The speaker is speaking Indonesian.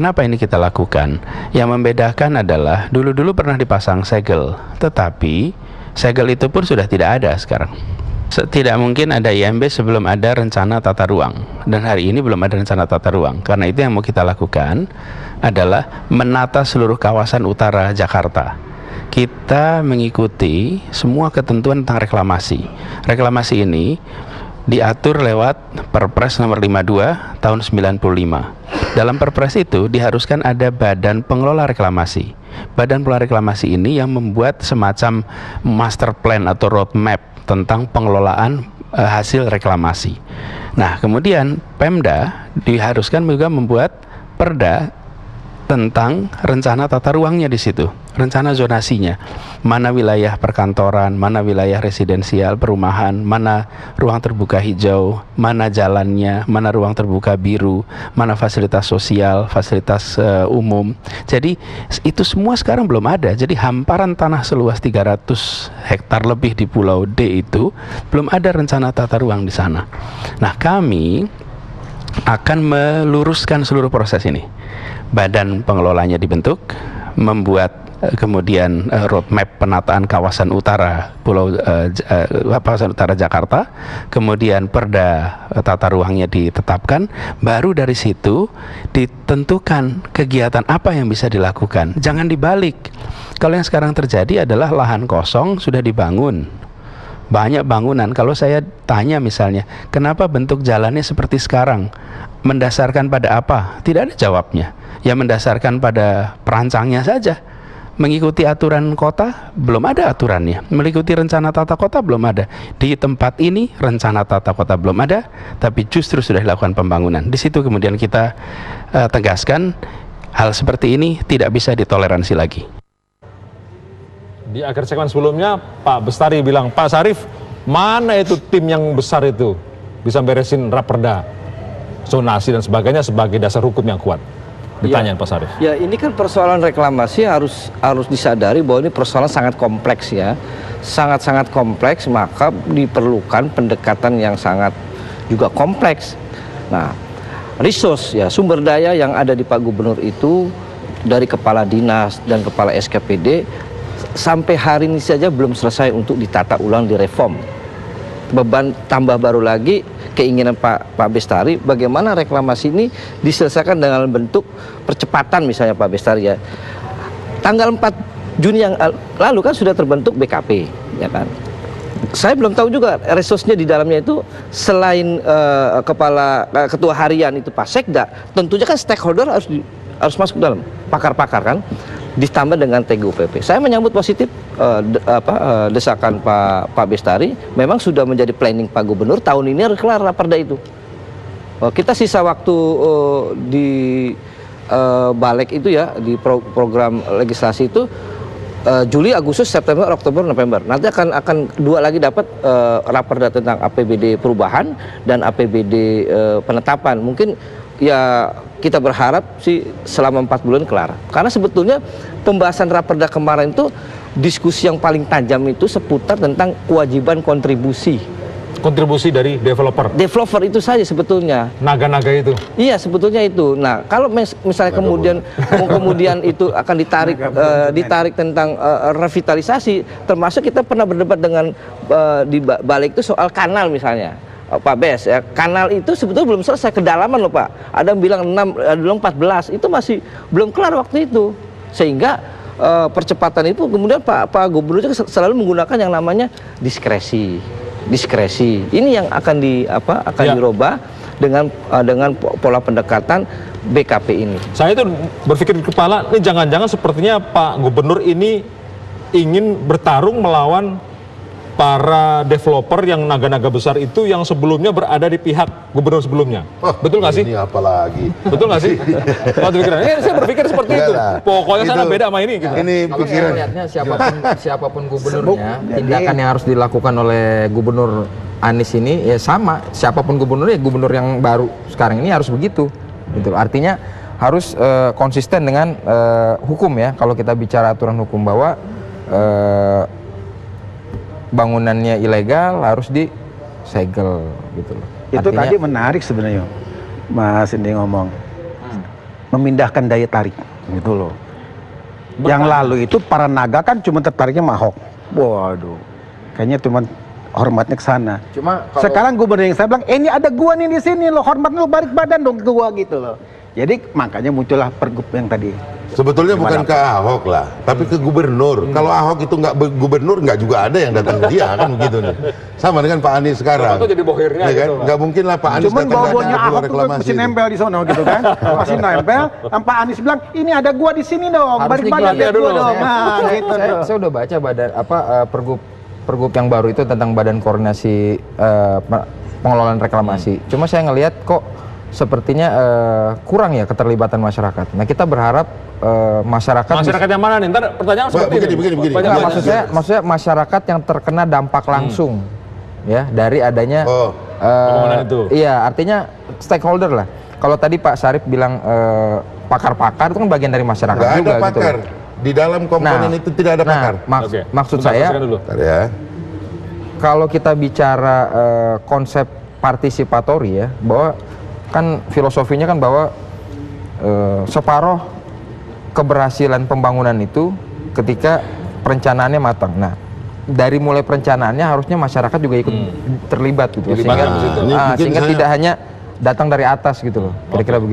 Kenapa ini kita lakukan? Yang membedakan adalah dulu-dulu pernah dipasang segel, tetapi segel itu pun sudah tidak ada sekarang. Tidak mungkin ada IMB sebelum ada rencana tata ruang, dan hari ini belum ada rencana tata ruang. Karena itu yang mau kita lakukan adalah menata seluruh kawasan utara Jakarta. Kita mengikuti semua ketentuan tentang reklamasi. Reklamasi ini diatur lewat Perpres nomor 52 tahun 95. Dalam Perpres itu diharuskan ada badan pengelola reklamasi. Badan pengelola reklamasi ini yang membuat semacam master plan atau roadmap tentang pengelolaan hasil reklamasi. Nah, kemudian Pemda diharuskan juga membuat perda tentang rencana tata ruangnya di situ, rencana zonasinya, mana wilayah perkantoran, mana wilayah residensial, perumahan, mana ruang terbuka hijau, mana jalannya, mana ruang terbuka biru, mana fasilitas sosial, fasilitas umum. Jadi itu semua sekarang belum ada. Jadi hamparan tanah seluas 300 hektar lebih di Pulau D itu belum ada rencana tata ruang di sana. Nah, kami akan meluruskan seluruh proses ini. Badan pengelolanya dibentuk, membuat kemudian roadmap penataan kawasan utara kawasan utara Jakarta, kemudian perda tata ruangnya ditetapkan, baru dari situ ditentukan kegiatan apa yang bisa dilakukan. Jangan dibalik. Kalau yang sekarang terjadi adalah lahan kosong sudah dibangun, banyak bangunan. Kalau saya tanya misalnya, kenapa bentuk jalannya seperti sekarang? Mendasarkan pada apa? Tidak ada jawabnya. Ya mendasarkan pada perancangnya saja. Mengikuti aturan kota, belum ada aturannya. Mengikuti rencana tata kota, belum ada. Di tempat ini, rencana tata kota belum ada, tapi justru sudah dilakukan pembangunan. Di situ kemudian kita tegaskan, hal seperti ini tidak bisa ditoleransi lagi. Di akhir segmen sebelumnya, Pak Bestari bilang, Pak Sarif, mana itu tim yang besar itu bisa beresin raperda, zonasi dan sebagainya sebagai dasar hukum yang kuat? Ditanya Pak Sarif. Ya, ini kan persoalan reklamasi harus disadari bahwa ini persoalan sangat kompleks ya. Sangat-sangat kompleks, maka diperlukan pendekatan yang sangat juga kompleks. Nah, resource ya, sumber daya yang ada di Pak Gubernur itu dari kepala dinas dan kepala SKPD sampai hari ini saja belum selesai untuk ditata ulang, direform. Beban tambah baru lagi keinginan Pak Bestari, bagaimana reklamasi ini diselesaikan dengan bentuk percepatan, misalnya Pak Bestari ya. Tanggal 4 Juni yang lalu kan sudah terbentuk BKP, ya kan. Saya belum tahu juga resource-nya di dalamnya itu selain ketua harian itu Pak Sekda, tentunya kan stakeholder harus masuk dalam, pakar-pakar kan, ditambah dengan TGUPP. Saya menyambut positif desakan Pak Bestari. Memang sudah menjadi planning Pak Gubernur, tahun ini harus kelar raperda itu. Kita sisa waktu di balik itu ya, di program legislasi itu Juli, Agustus, September, Oktober, November. Nanti akan dua lagi dapat raperda tentang APBD perubahan dan APBD penetapan. Mungkin ya kita berharap sih selama 4 bulan kelar. Karena sebetulnya pembahasan raperda kemarin itu diskusi yang paling tajam itu seputar tentang kewajiban kontribusi. Kontribusi dari developer. Developer itu saja sebetulnya. Naga-naga itu. Iya, sebetulnya itu. Nah, kalau misalnya kemudian itu akan ditarik tentang revitalisasi, termasuk kita pernah berdebat dengan di balik itu soal kanal misalnya. Pak Bes, ya, kanal itu sebetulnya belum selesai kedalaman loh Pak. Ada yang bilang 6, ada yang bilang 14, itu masih belum kelar waktu itu. Sehingga percepatan itu kemudian Pak Gubernur juga selalu menggunakan yang namanya diskresi. Ini yang akan dirubah dengan pola pendekatan BKP ini. Saya itu berpikir di kepala, ini jangan-jangan sepertinya Pak Gubernur ini ingin bertarung melawan para developer yang naga-naga besar itu yang sebelumnya berada di pihak gubernur sebelumnya. Betul nggak sih? Ini apa lagi? Betul nggak sih? Saya berpikir seperti itu. Pokoknya sana beda sama ini. Gitu. Ini pikiran. Lihatnya siapapun gubernurnya, tindakan yang harus dilakukan oleh Gubernur Anies ini ya sama. Siapapun gubernurnya, gubernur yang baru sekarang ini harus begitu. Gitu. Artinya harus konsisten dengan hukum ya. Kalau kita bicara aturan hukum bahwa bangunannya ilegal harus disegel gitu loh. Itu artinya, tadi menarik sebenarnya Mas Indi ngomong. memindahkan daya tarik gitu loh. Yang lalu itu para naga kan cuma tertariknya sama Ahok. Waduh, kayaknya cuma hormatnya ke sana. Cuma kalau Sekarang gubernur yang saya bilang, ini ada gua nih di sini loh, hormat lu balik badan dong ke gua gitu loh. Jadi makanya muncullah pergub yang tadi. Sebetulnya bukan ke Ahok lah, tapi ke gubernur. Kalau Ahok itu nggak gubernur, nggak juga ada yang datang ke dia, kan begitu nih. Sama dengan Pak Anies sekarang. Itu jadi bohirnya Ya kan? gitu. Nggak mungkin lah Pak Anies Cuman datang bawahnya ke Ahok tuh masih nempel di sana gitu kan. Masih nempel, Pak Anies bilang, ini ada gua di sini dong, harus balik badan diganti biar dulu. gua dong. Nah, gitu tuh. saya udah baca pergub yang baru itu tentang Badan Koordinasi Pengelolaan Reklamasi. Cuma saya ngelihat kok sepertinya kurang ya keterlibatan masyarakat. Nah, kita berharap Masyarakat yang mana nih? Ntar pertanyaan seperti ini. begini. Pertanyaan Enggak, banyak. maksudnya masyarakat yang terkena dampak langsung ya dari adanya Pembangunan itu. Iya, artinya stakeholder lah. Kalau tadi Pak Sarip bilang pakar-pakar itu kan bagian dari masyarakat Nggak juga ada pakar. gitu. Di dalam komponen itu tidak ada pakar. Oke. Maksud Sebentar, saya selesaikan dulu. Bentar ya. kalau kita bicara konsep partisipatori ya, bahwa kan filosofinya kan bahwa separuh keberhasilan pembangunan itu ketika perencanaannya matang. Nah, dari mulai perencanaannya harusnya masyarakat juga ikut terlibat gitu, Dilibatkan sehingga, di situ. Ini mungkin sehingga saya- tidak hanya datang dari atas gitu loh, kira-kira begitu.